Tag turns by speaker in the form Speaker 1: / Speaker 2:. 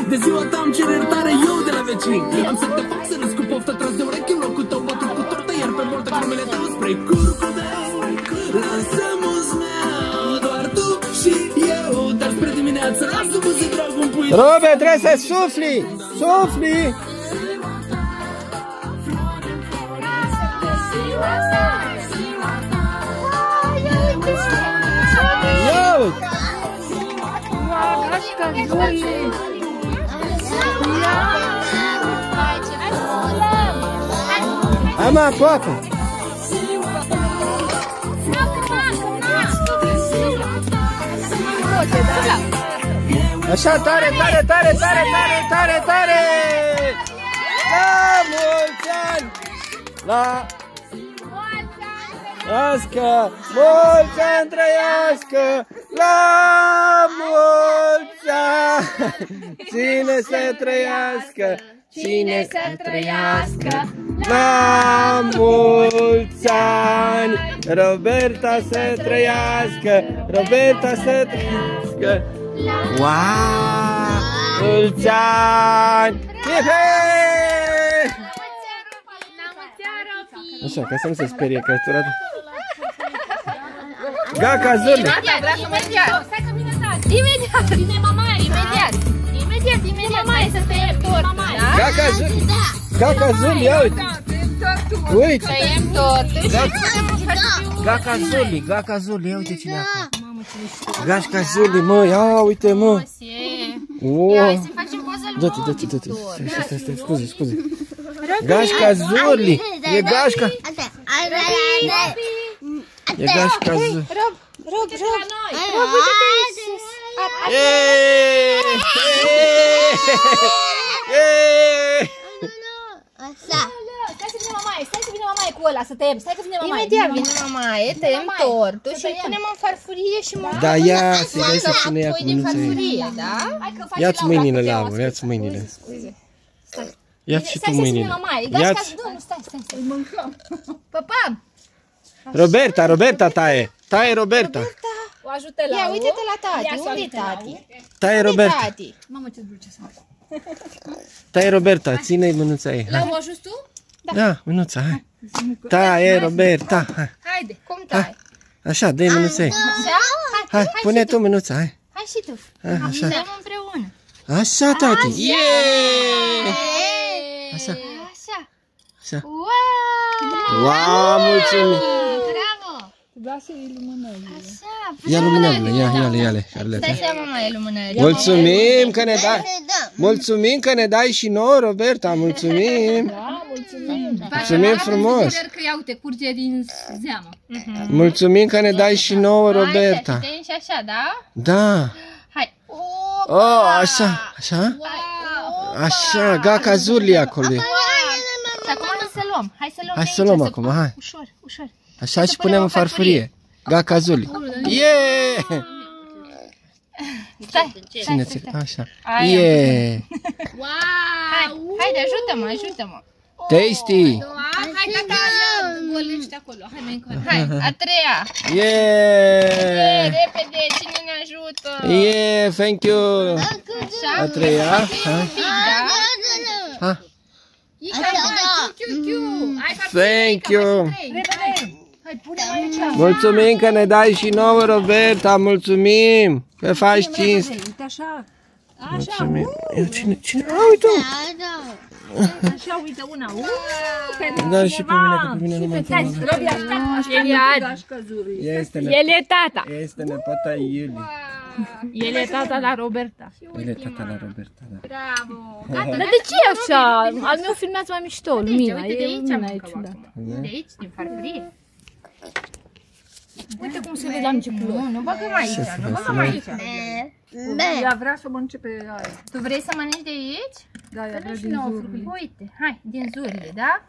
Speaker 1: De ziua ta am cer iertare eu de la vecini. Am să te fac să râzi cu poftă tras de urechi în locul tău bătut cu tortă, iar pe boltă glumele tău spre curcubeu. Lasă muzmeu, doar tu și eu, dar spre dimineață lasă-mă să trag un pui.
Speaker 2: Robert, trebuie să sufli! Sufli! Hai mă, aproape! Așa, tare, tare, tare, tare, tare, tare, tare! La mulți ani! La... Trăiască! Mulți ani trăiască! La mulți ani! Cine să trăiască? Cine să trăiască? La mulți ani! Roberta să trăiască! Roberta să trăiască! Wow! Mulți ani! Așa, ca să nu se sperie căsătura. Gaca, Zurli!
Speaker 3: Imediat! Stai că vine tati! Imediat! Vine mamaia, imediat! Imediat, imediat! Stai să tăiem tortul, da?
Speaker 2: Gaca, Zurli! Gaca, Zurli, ia uite! Uite!
Speaker 3: Tăiem tortul!
Speaker 2: Gaca, Zurli! Gaca, Zurli, ia uite cine e acolo! Gaca, Zurli, mă, ia uite, mă!
Speaker 3: Ia, să facem poză lui mami!
Speaker 2: Dă-te, stai, scuze! Gașca Zurli! E Gașca! E Gașca Zurli!
Speaker 3: Rob, uite-te! Stai să vină mamaie cu ăla, să tăiem, stai că vine mamaie. Imediat vine mamaie, tăiem tortul și îl punem în farfurie și mâncăm.
Speaker 2: Da, ia, să-i să pune ea cu mânuța ei. Ia-ți mâinile la avă, ia-ți mâinile. Ia-ți și tu mâinile.
Speaker 3: Ia-ți. Stai, îl mâncăm. Papa!
Speaker 2: Roberta taie. Taie Roberta.
Speaker 3: O ajută la. Ia, uite-te la tati. Unde e tati?
Speaker 2: Taie Roberta.
Speaker 3: Mamă, ce dulce sunt.
Speaker 2: Taie Roberta, ține-i mânuța ei.
Speaker 3: La o ajut tu?
Speaker 2: Da, mânuța, hai. Taie Roberta, hai.
Speaker 3: Haide, cum tai?
Speaker 2: Așa, dă-i mânuța ei. Hai, pune tu mânuța, hai.
Speaker 3: Hai și tu.
Speaker 2: Așa.
Speaker 3: Dăm împreună.
Speaker 2: Așa, tati. Yeee! Așa. Așa. Wow, mulțumim.
Speaker 3: Bravo.
Speaker 2: Ia luminările, ia-le.
Speaker 3: Stai să ia mamaie lumânările.
Speaker 2: Mulțumim că ne dai. Mulțumim că ne dai și nouă, Roberta, mulțumim. Mulțumim frumos.
Speaker 3: Că ia uite, curge din zeamă.
Speaker 2: Mulțumim că ne dai și nouă, Roberta.
Speaker 3: Hai, și așa, da?
Speaker 2: Da.
Speaker 3: Hai.
Speaker 2: Oh, așa. Așa, Gaca Zurli acolo.
Speaker 3: Și acum să luăm.
Speaker 2: Hai să luăm acum, hai.
Speaker 3: Ușor.
Speaker 2: Așa și punem în farfurie. Gaca Zurli. Yeah!
Speaker 3: Stai.
Speaker 2: Așa. Yeah!
Speaker 3: Haide, ajută-mă.
Speaker 2: Tasty!
Speaker 3: Hai, gata, golește acolo. Hai, mai încă. Hai, a treia.
Speaker 2: Yeah!
Speaker 3: Repede, cine ne ajută?
Speaker 2: Yeah, thank you!
Speaker 3: Așa.
Speaker 2: A treia.
Speaker 3: Da?
Speaker 2: Thank you!
Speaker 3: Hai, pune-mă aici.
Speaker 2: Mulțumim că ne dai și nouă, Roberta, mulțumim că faci cinste.
Speaker 3: Uite așa.
Speaker 2: Mulțumim. Cine? Uite!
Speaker 3: Așa, uite una.
Speaker 2: Dar și pe mine nu mă înțeleg.
Speaker 3: El e tata.
Speaker 2: Este nepoata Iulie.
Speaker 3: El e tata la Roberta.
Speaker 2: El e tata la Roberta, da.
Speaker 3: Bravo. Dar de ce e așa? Al meu filmează mai mișto, lumina. E lumina aici, ciudată. De aici, din farfurie. Uite cum se vede la început. Nu băgăm aici, Ea vrea să mănânce pe aia. Tu vrei să mănânci de aici? Da, ea vrea din Zurli. Uite, hai, din Zurli, da?